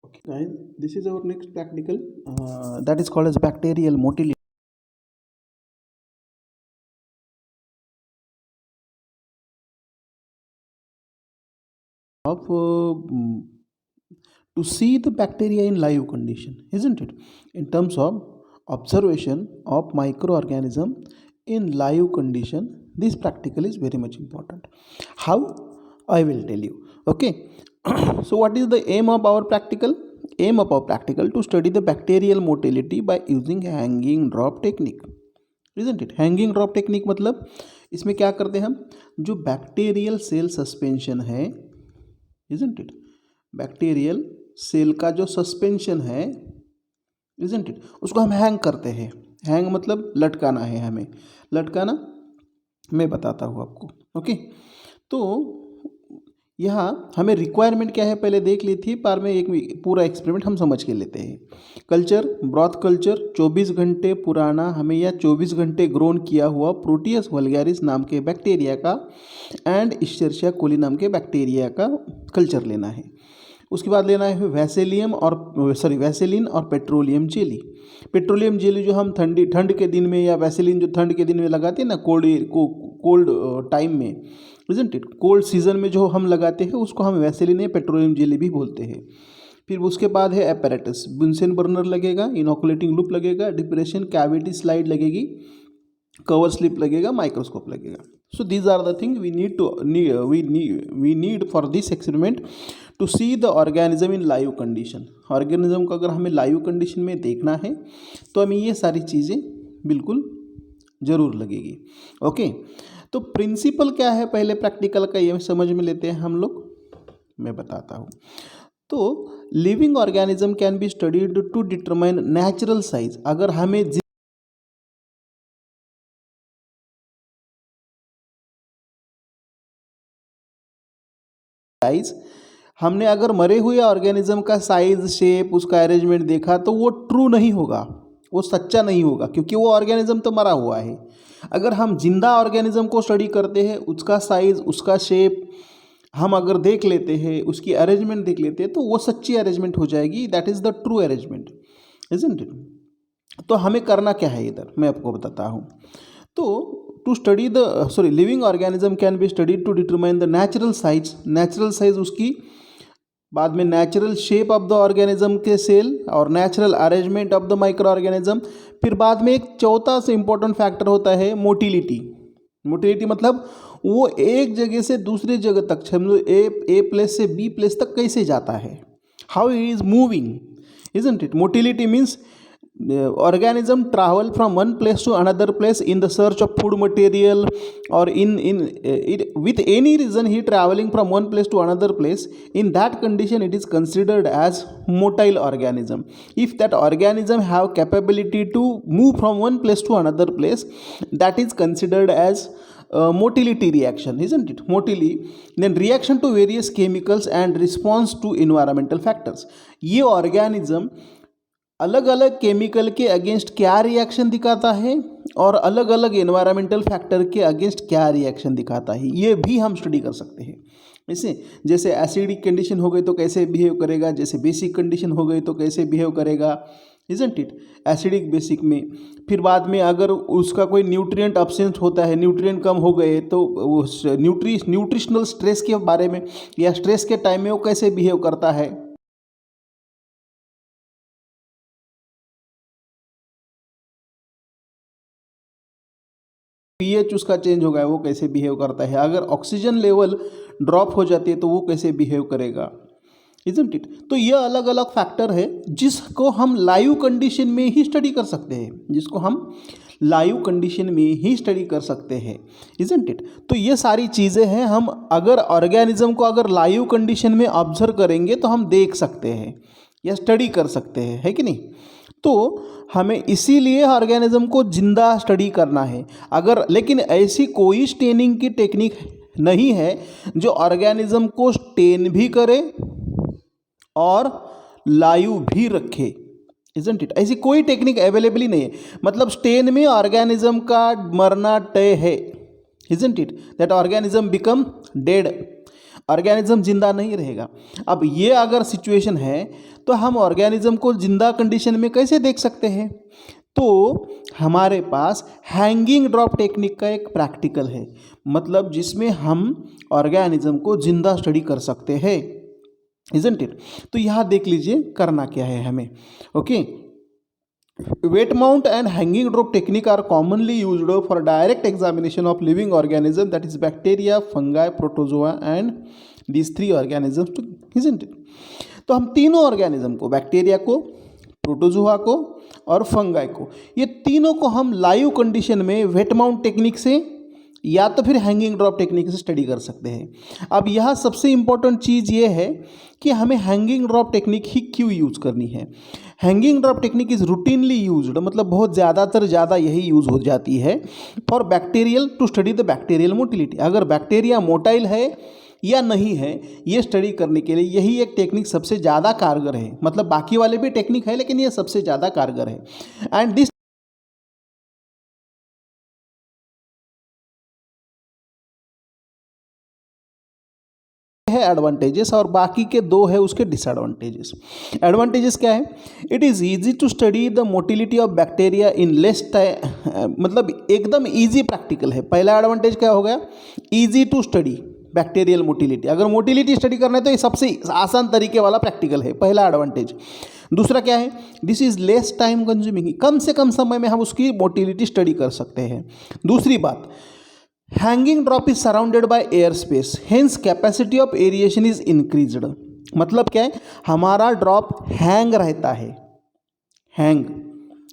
Guys, this is our next practical that is called as bacterial motility of to see the bacteria in live condition, isn't it? In terms of observation of microorganism in live condition, this practical is very much important. How? I will tell you. Okay. So what is the aim of our practical? Aim of our practical to study the bacterial motility by using hanging drop technique, isn't it? Hanging drop technique मतलब इसमें क्या करते हैं हम, जो bacterial cell suspension है, isn't it? Bacterial cell का जो सस्पेंशन है, isn't it? उसको हम हैंग करते हैं. हैंग मतलब लटकाना है, हमें लटकाना मैं बताता हूँ आपको. ओके. तो यहाँ हमें रिक्वायरमेंट क्या है पहले देख ली थी, पर में एक पूरा एक्सपेरिमेंट हम समझ के लेते हैं. कल्चर, ब्रॉथ कल्चर, 24 घंटे पुराना हमें या 24 घंटे ग्रोन किया हुआ प्रोटियस वल्गैरिस नाम के बैक्टीरिया का एंड इश्चर्शिया कोली नाम के बैक्टीरिया का कल्चर लेना है. उसके बाद लेना है वैसेलियम वैसेलिन और पेट्रोलियम जेली. पेट्रोलियम जेली जो हम ठंड के दिन में, या वैसेलिन जो ठंड के दिन में लगाते हैं ना, कोल्ड टाइम में, इजंट इट, कोल्ड सीजन में जो हम लगाते हैं उसको हम वैसेलिन या पेट्रोलियम जेली भी बोलते हैं. फिर उसके बाद है एपैरेटस, बुंसेन बर्नर लगेगा, इनोकुलेटिंग लूप लगेगा, डिप्रेशन कैविटी स्लाइड लगेगी, कवर स्लिप लगेगा, माइक्रोस्कोप लगेगा. So these are the thing we need for this experiment to see the organism in live condition. Organism को अगर हमें लाइव कंडीशन में देखना है तो हमें ये सारी चीज़ें बिल्कुल ज़रूर लगेगी. ओके. तो प्रिंसिपल क्या है पहले प्रैक्टिकल का, ये समझ में लेते हैं हम लोग. मैं बताता हूँ. तो living organism can be studied to determine natural size. अगर हमें साइज, हमने अगर मरे हुए ऑर्गेनिज्म का साइज, शेप, उसका अरेंजमेंट देखा तो वो ट्रू नहीं होगा, वो सच्चा नहीं होगा, क्योंकि वो ऑर्गेनिज्म तो मरा हुआ है. अगर हम जिंदा ऑर्गेनिज्म को स्टडी करते हैं, उसका साइज, उसका शेप हम अगर देख लेते हैं, उसकी अरेंजमेंट देख लेते हैं, तो वो सच्ची अरेंजमेंट हो जाएगी. That is the true arrangement, isn't it? तो हमें करना क्या है इधर, मैं आपको बताता हूँ. तो to study the living organism can be studied to determine the natural size. Natural size उसकी, बाद में natural shape of the organism के सेल और natural arrangement of the micro organism. फिर बाद में एक चौथा से इंपॉर्टेंट फैक्टर होता है मोटिलिटी. मोटिलिटी मतलब वो एक जगह से दूसरी जगह तक, ए प्लेस से बी प्लेस तक कैसे जाता है, how it is moving, isn't it? Motility means organism travel from one place to another place in the search of food material, or with any reason he traveling from one place to another place. In that condition it is considered as motile organism. If that organism have capability to move from one place to another place, that is considered as motility reaction, isn't it? Motility, then reaction to various chemicals and response to environmental factors. ये organism अलग अलग chemical के against क्या reaction दिखाता है और अलग अलग एनवायरमेंटल फैक्टर के अगेंस्ट क्या रिएक्शन दिखाता है, ये भी हम स्टडी कर सकते हैं. जैसे एसिडिक कंडीशन हो गई तो कैसे बिहेव करेगा, जैसे बेसिक कंडीशन हो गई तो कैसे बिहेव करेगा, इजंट इट? एसिडिक बेसिक में. फिर बाद में अगर उसका कोई न्यूट्रिएंट एब्सेंट होता है, न्यूट्रिएंट कम हो गए, तो उस न्यूट्रिशनल स्ट्रेस के बारे में या स्ट्रेस के टाइम में वो कैसे बिहेव करता है. पीएच उसका चेंज हो गया, वो कैसे बिहेव करता है. अगर ऑक्सीजन लेवल ड्रॉप हो जाती है तो वो कैसे बिहेव करेगा, इजंट इट? तो ये अलग अलग फैक्टर है जिसको हम लाइव कंडीशन में ही स्टडी कर सकते हैं, इजंट इट? तो ये सारी चीज़ें हैं, हम अगर ऑर्गेनिज्म को अगर लाइव कंडीशन में ऑब्जर्व करेंगे तो हम देख सकते हैं या स्टडी कर सकते हैं, है कि नहीं? तो हमें इसीलिए ऑर्गेनिज्म को जिंदा स्टडी करना है. अगर लेकिन ऐसी कोई स्टेनिंग की टेक्निक नहीं है जो ऑर्गेनिज्म को स्टेन भी करे और लाइव भी रखे, इजंट इट? ऐसी कोई टेक्निक अवेलेबल ही नहीं है. मतलब स्टेन में ऑर्गेनिज्म का मरना तय है, isn't it? That organism become dead. Organism जिंदा नहीं रहेगा। अब ये अगर सिचुएशन है तो हम ऑर्गेनिज्म को जिंदा कंडीशन में कैसे देख सकते हैं? तो हमारे पास हैंगिंग ड्रॉप टेक्निक का एक प्रैक्टिकल है, मतलब जिसमें हम ऑर्गेनिज्म को जिंदा स्टडी कर सकते हैं, इजंट इट। तो यहाँ देख लीजिए करना क्या है हमें। Okay, wet mount and hanging drop technique are commonly used for direct examination of living organism, that is bacteria, fungi, protozoa and these three organisms to, isn't it? तो हम तीनों ऑर्गेनिज्म को, बैक्टीरिया को, प्रोटोजोआ को और fungi को, ये तीनों को हम लाइव कंडीशन में वेट माउंट टेक्निक से या तो फिर हैंगिंग ड्रॉप टेक्निक से स्टडी कर सकते हैं। अब यहाँ सबसे इम्पॉर्टेंट चीज़ ये है कि हमें हैंगिंग ड्रॉप टेक्निक ही क्यों यूज़ करनी है। Hanging drop technique is routinely used, मतलब बहुत ज़्यादा यही यूज़ हो जाती है for bacterial to study the bacterial motility. अगर बैक्टीरिया मोटाइल है या नहीं है ये स्टडी करने के लिए यही एक टेक्निक सबसे ज़्यादा कारगर है। मतलब बाकी वाले भी टेक्निक है लेकिन ये सबसे ज़्यादा कारगर है। एंड दिस है एडवांटेजेस और बाकी के दो है उसके डिसएडवांटेजेस। एडवांटेजेस क्या है? It is easy to study the motility of bacteria in less time, मतलब एकदम ईजी प्रैक्टिकल है। पहला एडवांटेज क्या हो गया? Easy to study bacterial motility. अगर मोटिलिटी स्टडी करना है तो ये सबसे आसान तरीके वाला प्रैक्टिकल है, पहला एडवांटेज। दूसरा क्या है? This is less time consuming, कम से कम समय में हम उसकी मोटिलिटी स्टडी कर सकते हैं। दूसरी बात, hanging drop is surrounded by air space, hence capacity of aeration is increased. मतलब क्या है? हमारा ड्रॉप हैंग रहता है, हैंग,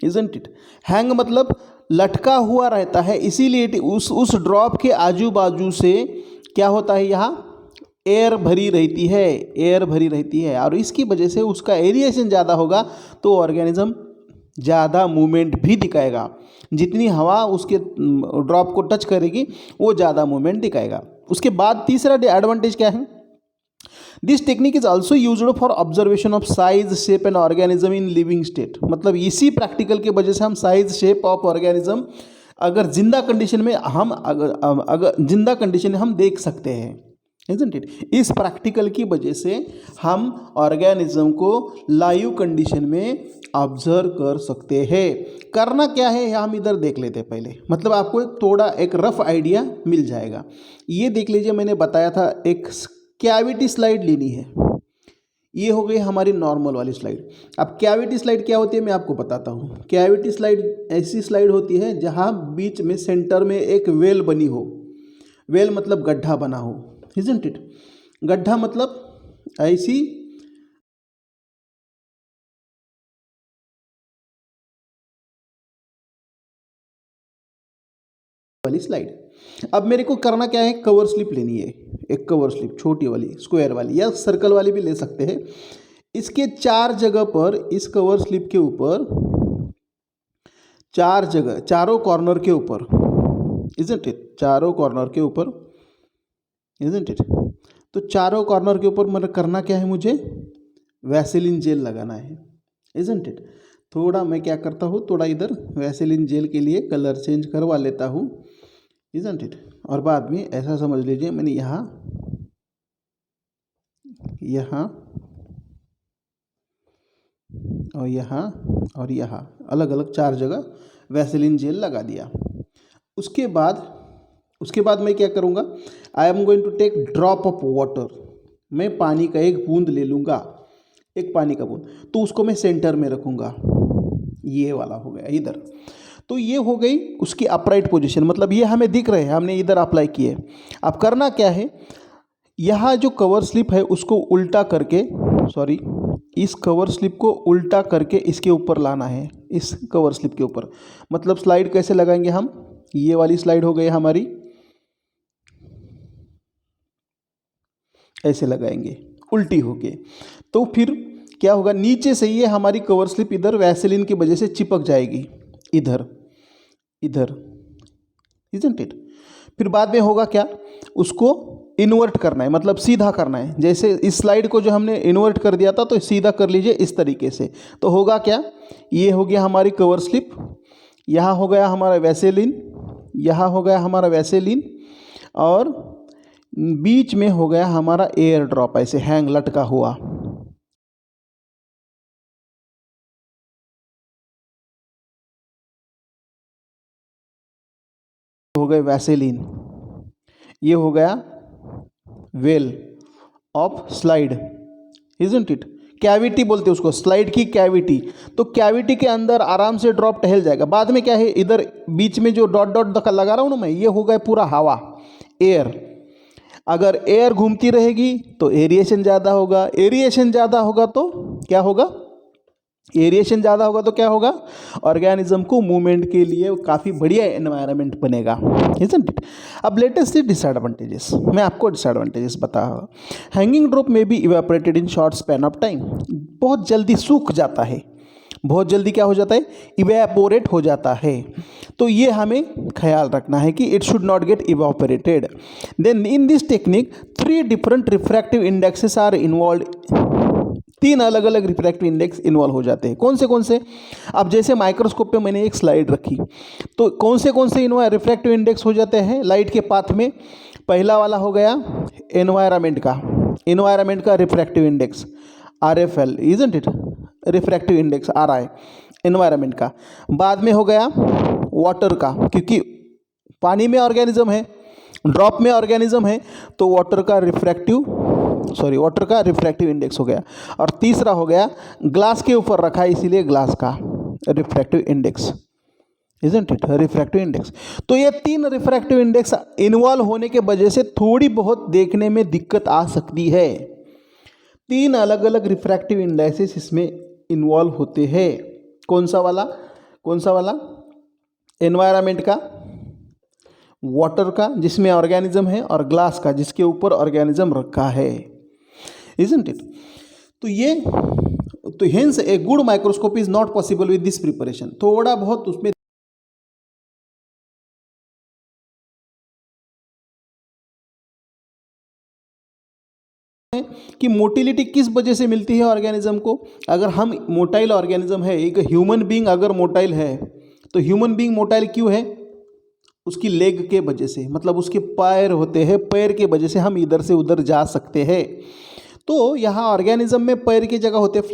इजंट इट? हैंग मतलब लटका हुआ रहता है, इसीलिए उस ड्रॉप के आजू बाजू से क्या होता है, यहाँ एयर भरी रहती है, एयर भरी रहती है और इसकी वजह से उसका एरिएशन ज़्यादा होगा तो ऑर्गेनिज्म ज़्यादा मूवमेंट भी दिखाएगा। जितनी हवा उसके ड्रॉप को टच करेगी वो ज़्यादा मूवमेंट दिखाएगा। उसके बाद तीसरा एडवांटेज क्या है? This technique is also used for observation of size, shape and organism in living state. मतलब इसी प्रैक्टिकल की वजह से हम साइज, शेप ऑफ ऑर्गेनिज्म अगर जिंदा कंडीशन में हम अगर जिंदा कंडीशन में हम देख सकते हैं, इजंट इट? इस प्रैक्टिकल की वजह से हम ऑर्गेनिज्म को लाइव कंडीशन में ऑब्जर्व कर सकते हैं। करना क्या है हम इधर देख लेते हैं पहले, मतलब आपको थोड़ा एक रफ आइडिया मिल जाएगा। ये देख लीजिए, मैंने बताया था एक कैविटी स्लाइड लेनी है, ये हो गई हमारी नॉर्मल वाली स्लाइड। अब कैविटी स्लाइड क्या होती है मैं आपको बताता हूँ। कैविटी स्लाइड ऐसी स्लाइड होती है जहाँ बीच में सेंटर में एक वेल बनी हो, वेल मतलब गड्ढा बना हो, इजंट इट? गड्ढा मतलब ऐसी वाली स्लाइड। अब मेरे को करना क्या है? कवर स्लिप लेनी है, एक कवर स्लिप छोटी वाली, स्क्वायर वाली या सर्कल वाली भी ले सकते हैं। इसके 4 जगह पर, इस कवर स्लिप के ऊपर 4 जगह, चारों कॉर्नर के ऊपर, इजंट इट? चारों कॉर्नर के ऊपर, इजंट इट? तो चारों कॉर्नर के ऊपर मतलब करना क्या है? मुझे वैसेलिन जेल लगाना है, इजंट इट? थोड़ा मैं क्या करता हूँ, थोड़ा इधर वैसेलिन जेल के लिए कलर चेंज करवा लेता हूँ, इजंट इट? और बाद में ऐसा समझ लीजिए मैंने यहाँ और यहाँ और यहाँ अलग अलग 4 जगह वैसेलिन जेल लगा दिया। उसके बाद मैं क्या करूँगा? I am going to take drop of water. मैं पानी का एक बूंद ले लूँगा, एक पानी का बूंद, तो उसको मैं सेंटर में रखूँगा, ये वाला हो गया इधर। तो ये हो गई उसकी अपराइट पोजीशन, मतलब ये हमें दिख रहे हैं, हमने इधर अप्लाई किए। अब करना क्या है? यहाँ जो कवर स्लिप है उसको उल्टा करके, सॉरी, इस कवर स्लिप को उल्टा करके इसके ऊपर लाना है, इस कवर स्लिप के ऊपर। मतलब स्लाइड कैसे लगाएंगे हम? ये वाली स्लाइड हो गई हमारी, ऐसे लगाएंगे उल्टी होके। तो फिर क्या होगा? नीचे से ये हमारी कवर स्लिप इधर वैसेलिन की वजह से चिपक जाएगी, इधर इधर, इजंट इट? फिर बाद में होगा क्या? उसको इन्वर्ट करना है, मतलब सीधा करना है। जैसे इस स्लाइड को जो हमने इन्वर्ट कर दिया था तो सीधा कर लीजिए इस तरीके से। तो होगा क्या? ये हो गया हमारी कवर स्लिप, यहाँ हो गया हमारा वैसेलिन, यहाँ हो गया हमारा वैसेलिन, और बीच में हो गया हमारा एयर ड्रॉप, ऐसे हैंग लटका हुआ, हो गए वैसेलिन, ये हो गया well of slide, isn't it. Cavity बोलते हैं उसको, स्लाइड की कैविटी। तो कैविटी के अंदर आराम से ड्रॉप टहल जाएगा। बाद में क्या है, इधर बीच में जो डॉट डॉट लगा रहा हूँ ना मैं, ये हो गया पूरा हवा, एयर। अगर एयर घूमती रहेगी तो एरिएशन ज़्यादा होगा, एरिएशन ज़्यादा होगा तो क्या होगा, एरिएशन ज़्यादा होगा तो क्या होगा, ऑर्गेनिज्म को मूवमेंट के लिए काफ़ी बढ़िया एनवायरनमेंट बनेगा, इजंट इट। अब लेटेस्ट सी डिसएडवांटेजेस, मैं आपको डिसएडवांटेजेस बता रहा हूँ। हैंगिंग ड्रॉप में be evaporated in short span of time, बहुत जल्दी सूख जाता है, बहुत जल्दी क्या हो जाता है, इवेपोरेट हो जाता है। तो ये हमें ख्याल रखना है कि it should not get evaporated. Then in this technique 3 different refractive indexes are involve, 3 अलग अलग रिफ्रैक्टिव इंडेक्स इन्वॉल्व हो जाते हैं। कौन से? अब जैसे माइक्रोस्कोप पे मैंने एक स्लाइड रखी, तो कौन से रिफ्रैक्टिव इंडेक्स हो जाते हैं लाइट के पाथ में। पहला वाला हो गया एनवायरनमेंट का refractive index, RFL, isn't it, refractive index RI, environment का। बाद में हो गया वाटर का, क्योंकि पानी में ऑर्गेनिज्म है, ड्रॉप में ऑर्गेनिज्म है, तो वाटर का रिफ्रैक्टिव इंडेक्स हो गया। और तीसरा हो गया ग्लास के ऊपर रखा है, इसीलिए ग्लास का refractive index, isn't it, refractive index. तो ये 3 रिफ्रैक्टिव इंडेक्स इन्वॉल्व होने के वजह से थोड़ी बहुत देखने में दिक्कत आ सकती है। 3 अलग अलग रिफ्रैक्टिव इंडेक्सेस इसमें इन्वॉल्व होते हैं। कौन सा वाला, एनवायरनमेंट का, वाटर का जिसमें ऑर्गेनिज्म है, और ग्लास का जिसके ऊपर ऑर्गेनिज्म रखा है, इजंट इट। तो hence a good microscope is not possible with this preparation. थोड़ा बहुत उसमें कि मोटिलिटी किस वजह से मिलती है ऑर्गेनिज्म को। अगर हम मोटाइल ऑर्गेनिज्म है, एक ह्यूमन बीइंग अगर मोटाइल है, तो ह्यूमन बीइंग मोटाइल क्यों है, उसकी लेग के वजह से, मतलब उसके पैर होते हैं, पैर के वजह से हम इधर से उधर जा सकते हैं। तो यहाँ ऑर्गेनिज्म में पैर की जगह होते हैं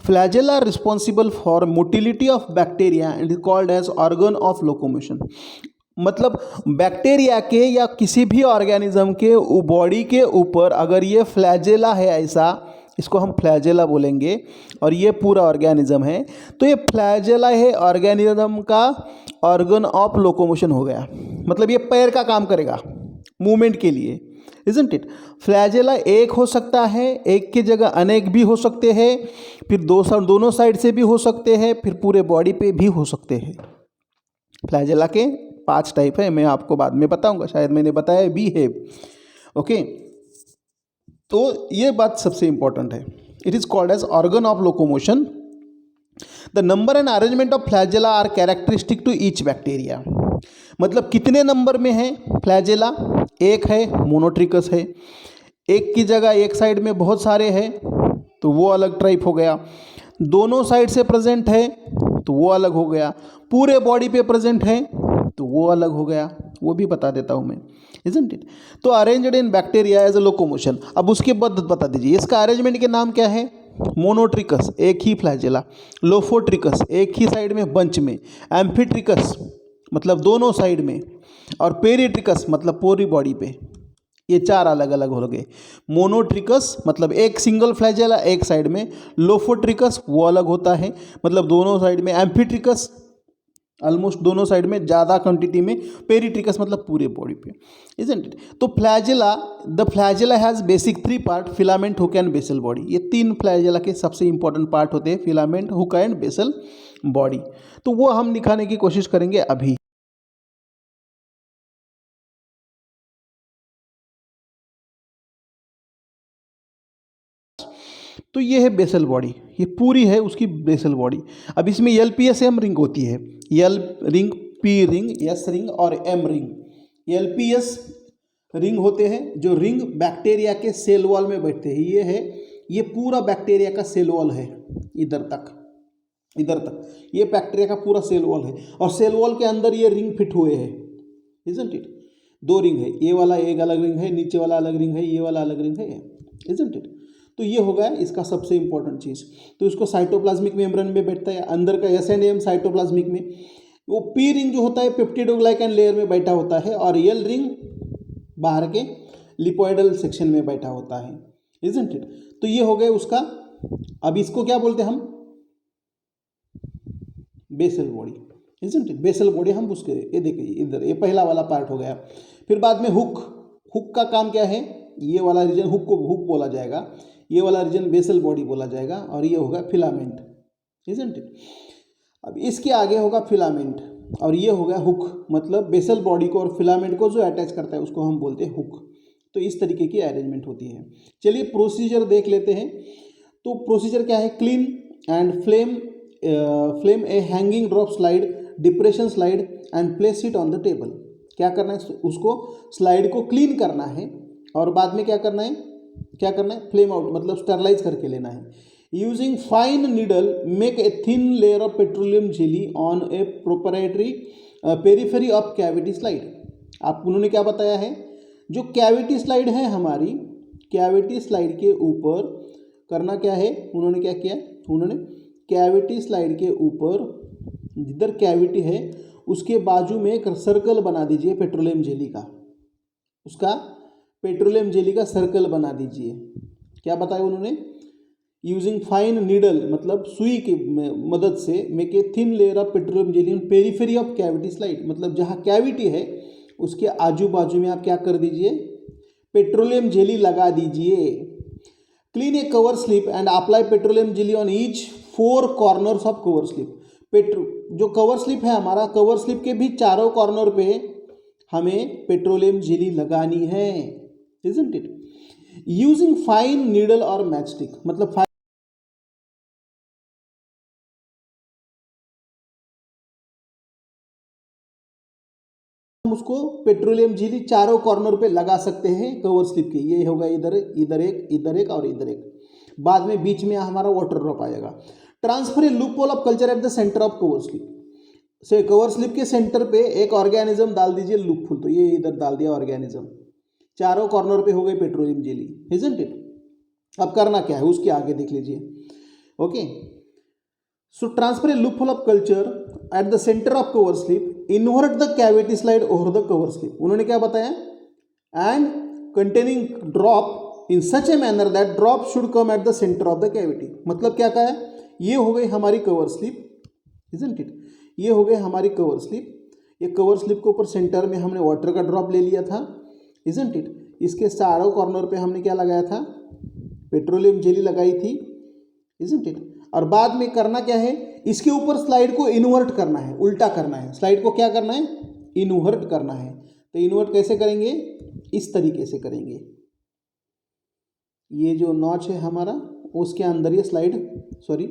flagella responsible for motility of bacteria and is called as organ of locomotion. मतलब बैक्टीरिया के या किसी भी ऑर्गेनिज्म के बॉडी के ऊपर अगर ये फ्लैजेला है, ऐसा इसको हम फ्लैजेला बोलेंगे, और ये पूरा ऑर्गेनिज्म है, तो ये फ्लैजेला है ऑर्गेनिज्म का ऑर्गन ऑफ लोकोमोशन हो गया। मतलब ये पैर का काम करेगा मूवमेंट के लिए, इजंट इट। फ्लैजेला एक हो सकता है, एक की जगह अनेक भी हो सकते हैं, फिर दोनों साइड से भी हो सकते हैं, फिर पूरे बॉडी पे भी हो सकते हैं। फ्लैजेला के 5 टाइप है, मैं आपको बाद में बताऊंगा, शायद मैंने बताया भी है, ओके। तो ये बात सबसे इंपॉर्टेंट है। It is called as organ of locomotion. The number and arrangement of flagella are characteristic to each bacteria. मतलब कितने नंबर में है फ्लैजेला, एक है, मोनोट्रिकस है। एक की जगह एक साइड में बहुत सारे हैं तो वो अलग टाइप हो गया। दोनों साइड से प्रेजेंट है तो वो अलग हो गया। पूरे बॉडी पे प्रेजेंट है तो वो अलग हो गया, वो भी बता देता हूँ मैं, इजंट इट। तो arranged in bacteria as a locomotion. अब उसके बाद बता दीजिए इसका अरेंजमेंट के नाम क्या है। मोनोट्रिकस एक ही फ्लैजेला, लोफोट्रिकस एक ही साइड में बंच में, एम्फीट्रिकस मतलब दोनों साइड में, और पेरिट्रिकस मतलब पूरी बॉडी पे। ये 4 अलग अलग हो गए। मोनोट्रिकस मतलब एक सिंगल फ्लैजेला एक साइड में, लोफोट्रिकस वो अलग होता है मतलब दोनों साइड में, एम्फीट्रिकस ऑलमोस्ट दोनों साइड में ज़्यादा क्वांटिटी में, पेरिट्रिकस मतलब पूरे बॉडी पे, इजंट इट। तो the flagella has basic 3 part, filament, hook and basal body. ये 3 फ्लैजेला के सबसे इंपॉर्टेंट पार्ट होते हैं, filament, hook and basal body. तो वो हम दिखाने की कोशिश करेंगे अभी। तो ये है बेसल बॉडी, ये पूरी है उसकी बेसल बॉडी। अब इसमें LPS-M रिंग होती है, L ring, P ring, S ring और M रिंग। LPS रिंग होते हैं जो रिंग बैक्टीरिया के सेल वॉल में बैठते हैं। ये है, ये पूरा बैक्टीरिया का सेल वॉल है, इधर तक ये बैक्टीरिया का पूरा सेल वॉल है, और सेल वॉल के अंदर ये रिंग फिट हुए हैं, इजंट इट। दो रिंग है, ये वाला एक अलग रिंग है, नीचे वाला अलग रिंग है, ये वाला अलग रिंग है, इजंट इट। तो ये हो गया इसका सबसे इंपॉर्टेंट चीज़। तो इसको साइटोप्लाज्मिक मेम्ब्रेन में बैठता है, अंदर का एस एंड एम साइटोप्लाज्मिक में, वो पी रिंग जो होता है पेप्टिडोग्लाइकन लेयर में बैठा होता है, और एल रिंग बाहर के लिपोइडल सेक्शन में बैठा होता है, इजंट इट। तो ये हो गया उसका। अब इसको क्या बोलते हैं हम, basal body, isn't it. Basal body हम उसके, ये देखिए इधर ये पहला वाला पार्ट हो गया। फिर बाद में हुक, हुक का काम क्या है, ये वाला रीजन हुक को हुक बोला जाएगा, ये वाला रीजन बेसल बॉडी बोला जाएगा, और ये होगा फिलामेंट, इजंट इट। अब इसके आगे होगा फिलामेंट, और ये हो गया हुक, मतलब बेसल बॉडी को और फिलामेंट को जो अटैच करता है उसको हम बोलते हैं हुक। तो इस तरीके की अरेंजमेंट होती है। चलिए प्रोसीजर देख लेते हैं। तो प्रोसीजर क्या है, clean and flame A hanging drop slide, depression slide and place it on the table. क्या करना है, उसको स्लाइड को क्लीन करना है, और बाद में क्या करना है, फ्लेम आउट मतलब स्टरलाइज करके लेना है। Using fine needle make a thin layer of petroleum jelly on A proprietary periphery of cavity slide. आप उन्होंने क्या बताया है, जो कैविटी स्लाइड है हमारी, कैविटी स्लाइड के ऊपर करना क्या है, उन्होंने क्या किया, उन्होंने कैविटी स्लाइड के ऊपर जिधर कैविटी है उसके बाजू में एक सर्कल बना दीजिए पेट्रोलियम जेली का, उसका पेट्रोलियम जेली का सर्कल बना दीजिए। क्या बताया उन्होंने, यूजिंग फाइन नीडल मतलब सुई की मदद से make a thin layer of petroleum jelly on periphery of cavity slide, मतलब जहाँ कैविटी है उसके आजू बाजू में आप क्या कर दीजिए, पेट्रोलियम जेली लगा दीजिए। Clean A cover slip and apply petroleum jelly on each 4 corners of cover slip. जो कवर स्लिप है हमारा, कवर स्लिप के भी चारों कॉर्नर पे हमें पेट्रोलियम जेली लगानी है, isn't it. Using fine needle और मैचस्टिक, मतलब हम उसको पेट्रोलियम जेली चारों कॉर्नर पे लगा सकते हैं कवर स्लिप के। ये होगा इधर इधर एक, इधर एक और इधर एक, बाद में बीच में हमारा वाटर ड्रॉप आएगा। Transfer A loop hole of culture at the centre of cover slip, से कवर स्लिप के सेंटर पे एक ऑर्गेनिज्म डाल दीजिए लूप होल। तो ये इधर डाल दिया ऑर्गेनिज्म, चारों कॉर्नर पे हो गई पेट्रोलियम जेली, इजंट इट। अब करना क्या है उसके आगे देख लीजिए, okay. So transfer A loop hole of culture at the centre of cover slip, invert the cavity slide over the cover slip. उन्होंने क्या बताया, and containing drop in such a manner that drop should come at the centre of the cavity. मतलब क्या कहा है, ये हो गई हमारी कवर स्लिप, इजंट इट। ये हो गई हमारी कवर स्लिप। ये कवर स्लिप के ऊपर सेंटर में हमने वाटर का ड्रॉप ले लिया था, इजंट इट। इसके चारों कॉर्नर पे हमने क्या लगाया था, पेट्रोलियम जेली लगाई थी, इजंट इट। और बाद में करना क्या है, इसके ऊपर स्लाइड को इन्वर्ट करना है, उल्टा करना है। स्लाइड को क्या करना है, इन्वर्ट करना है। तो इन्वर्ट कैसे करेंगे, इस तरीके से करेंगे। ये जो नॉच है हमारा उसके अंदर ये स्लाइड, सॉरी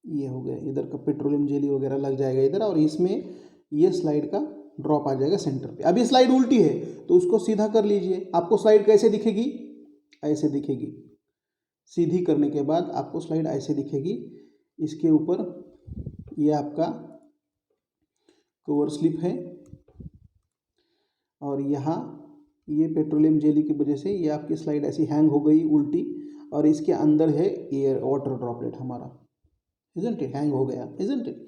ये हो गया, इधर का पेट्रोलियम जेली वगैरह लग जाएगा इधर, और इसमें ये स्लाइड का ड्रॉप आ जाएगा सेंटर पे। अब ये स्लाइड उल्टी है तो उसको सीधा कर लीजिए। आपको स्लाइड कैसे दिखेगी, ऐसे दिखेगी। सीधी करने के बाद आपको स्लाइड ऐसे दिखेगी। इसके ऊपर ये आपका कवर स्लिप है, और यहाँ ये पेट्रोलियम जेली की वजह से ये आपकी स्लाइड ऐसी हैंग हो गई उल्टी, और इसके अंदर है एयर वाटर ड्रॉपलेट हमारा, इजंट इट, हैंग हो गया, इजंट इट,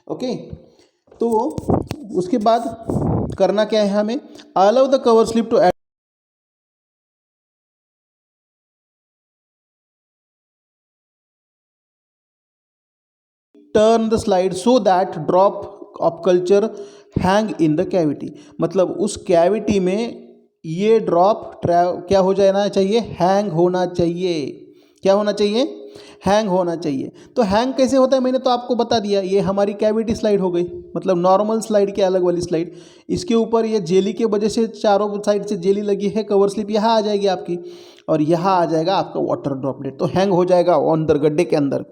ओके। तो उसके बाद करना क्या है हमें, allow the cover slip to turn the slide so that drop of culture hang in the cavity. मतलब उस कैविटी में ये ड्रॉप क्या हो जाना चाहिए, हैंग होना चाहिए। क्या होना चाहिए, हैंग होना चाहिए। तो हैंग कैसे होता है मैंने तो आपको बता दिया। ये हमारी कैविटी स्लाइड हो गई, मतलब नॉर्मल स्लाइड के अलग वाली स्लाइड। इसके ऊपर ये जेली के वजह से चारों साइड से जेली लगी है, कवर स्लिप यहाँ आ जाएगी आपकी, और यहाँ आ जाएगा आपका वाटर ड्रॉपलेट। तो हैंग हो जाएगा अंदर गड्ढे के अंदर।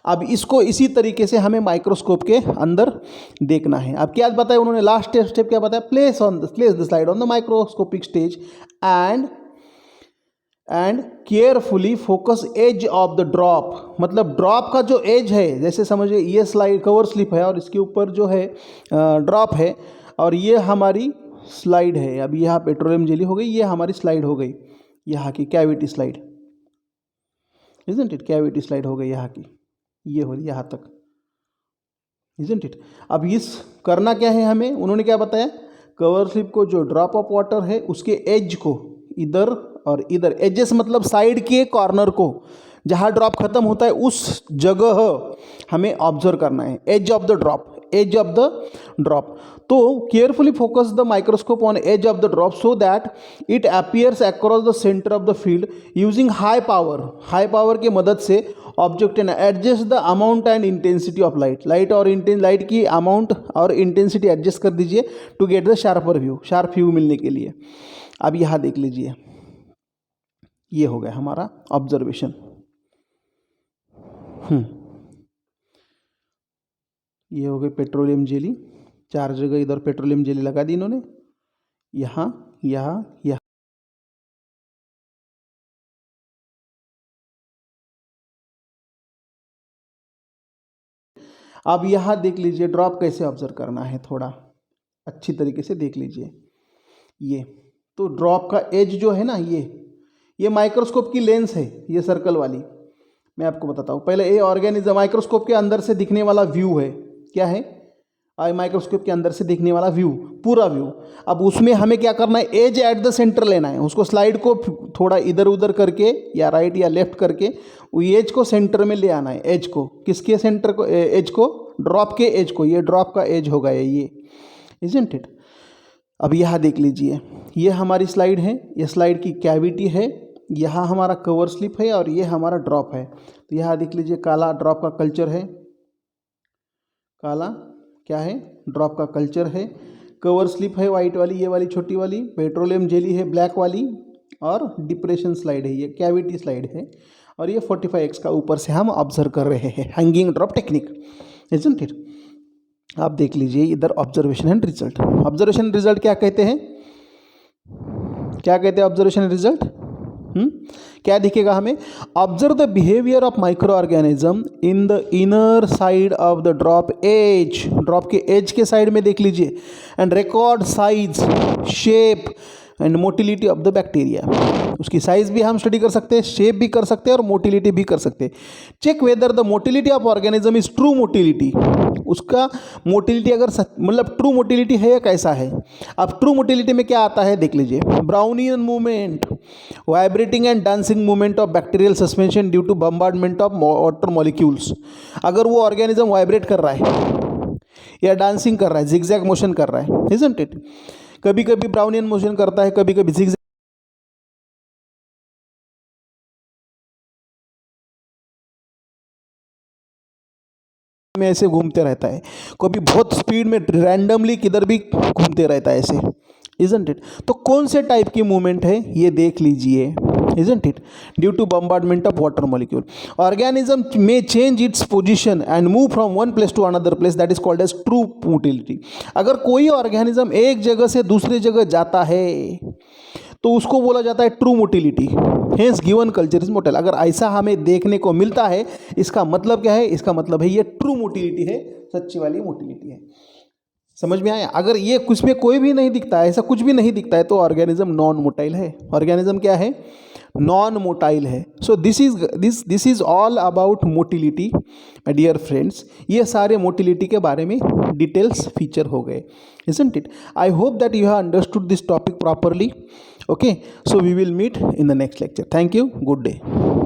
अब इसको इसी तरीके से हमें माइक्रोस्कोप के अंदर देखना है। अब क्या बताया उन्होंने, लास्ट स्टेप क्या बताया, place the slide on the microscopic stage and carefully focus edge of the drop, मतलब ड्रॉप का जो एज है, जैसे समझिए ये स्लाइड कवर स्लिप है और इसके ऊपर जो है ड्रॉप है और ये हमारी स्लाइड है। अब यहाँ पेट्रोलियम जेली हो गई, ये हमारी स्लाइड हो गई, यहाँ की cavity slide, isn't it, cavity slide हो गई यहाँ की, ये हो यहाँ तक, इजंट इट। अब इस करना क्या है हमें, उन्होंने क्या बताया, कवर स्लिप को जो ड्रॉप ऑफ वाटर है उसके एज को इधर और इधर, एजेस मतलब साइड के कॉर्नर को, जहाँ ड्रॉप खत्म होता है उस जगह हमें ऑब्जर्व करना है, edge of the drop, edge of the drop. तो carefully focus the microscope on edge of the drop so that it appears across the centre of the field using high power के मदद से object and adjust the amount and intensity of light, light की amount और intensity adjust कर दीजिए to get the sharp view मिलने के लिए। अब यहाँ देख लीजिए, ये हो गया हमारा ऑब्जर्वेशन। ये हो गई पेट्रोलियम जेली, 4 जगह इधर पेट्रोलियम जेली लगा दी इन्होंने, यहाँ यहाँ यहाँ। अब यहाँ देख लीजिए ड्रॉप कैसे ऑब्जर्व करना है, थोड़ा अच्छी तरीके से देख लीजिए। ये तो ड्रॉप का एज जो है ना, ये माइक्रोस्कोप की लेंस है, ये सर्कल वाली। मैं आपको बताता हूँ, पहले ये ऑर्गेनिज्म माइक्रोस्कोप के अंदर से दिखने वाला व्यू है, क्या है, माइक्रोस्कोप के अंदर से दिखने वाला व्यू, पूरा व्यू। अब उसमें हमें क्या करना है, एज एट द सेंटर लेना है, उसको स्लाइड को थोड़ा इधर उधर करके या राइट या लेफ्ट करके वो एज को सेंटर में ले आना है। एज को किसके सेंटर को, एज को ड्रॉप के एज को, ये ड्रॉप का एज होगा ये, इजंट इट। अब यहाँ देख लीजिए, ये हमारी स्लाइड है, ये स्लाइड की कैविटी है, यहाँ हमारा कवर स्लिप है और ये हमारा ड्रॉप है। तो यहाँ देख लीजिए काला ड्रॉप का कल्चर है, काला क्या है, ड्रॉप का कल्चर है, कवर स्लिप है वाइट वाली, ये वाली छोटी वाली, पेट्रोलियम जेली है ब्लैक वाली, और डिप्रेशन स्लाइड है, ये कैविटी स्लाइड है, और ये 45x का ऊपर से हम ऑब्जर्व कर रहे हैं, hanging drop technique, isn't it. आप देख लीजिए इधर observation and result. Observation result क्या कहते हैं, क्या कहते हैं ऑब्जर्वेशन रिजल्ट, क्या दिखेगा हमें, observe the behaviour of micro organism in the inner side of the drop edge, drop के एज के साइड में देख लीजिए, and record size, shape and motility of the bacteria. उसकी साइज भी हम स्टडी कर सकते हैं, शेप भी कर सकते हैं और मोटिलिटी भी कर सकते हैं। Check whether the motility of organism is true motility, उसका मोटिलिटी अगर मतलब ट्रू मोटिलिटी है या कैसा है। अब ट्रू मोटिलिटी में क्या आता है देख लीजिए, Brownian movement, vibrating and dancing movement of bacterial suspension due to bombardment of water molecules. अगर वो ऑर्गेनिज्म वाइब्रेट कर रहा है या डांसिंग कर रहा है, जिगजैग मोशन कर रहा है, इजंट इट, कभी कभी ब्राउनियन मोशन करता है, कभी कभी जिगजैग में ऐसे घूमते रहता है, कभी बहुत स्पीड में रैंडमली किधर भी घूमते रहता है ऐसे, इजंट इट। तो कौन से टाइप की मूवमेंट है ये देख लीजिए, isn't it, due to bombardment of water molecule. Organism may change its position and move from one place to another place, that is called as true motility. अगर कोई ऑर्गेनिज्म एक जगह से दूसरी जगह जाता है तो उसको बोला जाता है true motility, hence given culture is motel. अगर ऐसा हमें देखने को मिलता है, इसका मतलब क्या है, इसका मतलब है ये ट्रू मोटिलिटी है, सच्ची वाली मोटिलिटी है। समझ में आया। अगर ये कुछ में कोई भी नहीं दिखता है, ऐसा कुछ भी नहीं दिखता है, तो ऑर्गेनिज्म नॉन मोटाइल है। ऑर्गेनिज्म क्या है, नॉन मोटाइल है। So this is all about motility my dear friends. ये सारे मोटिलिटी के बारे में डिटेल्स फीचर हो गए, isn't it? I hope that you have understood this topic properly. Okay, so we will meet in the next lecture. Thank you. Good day.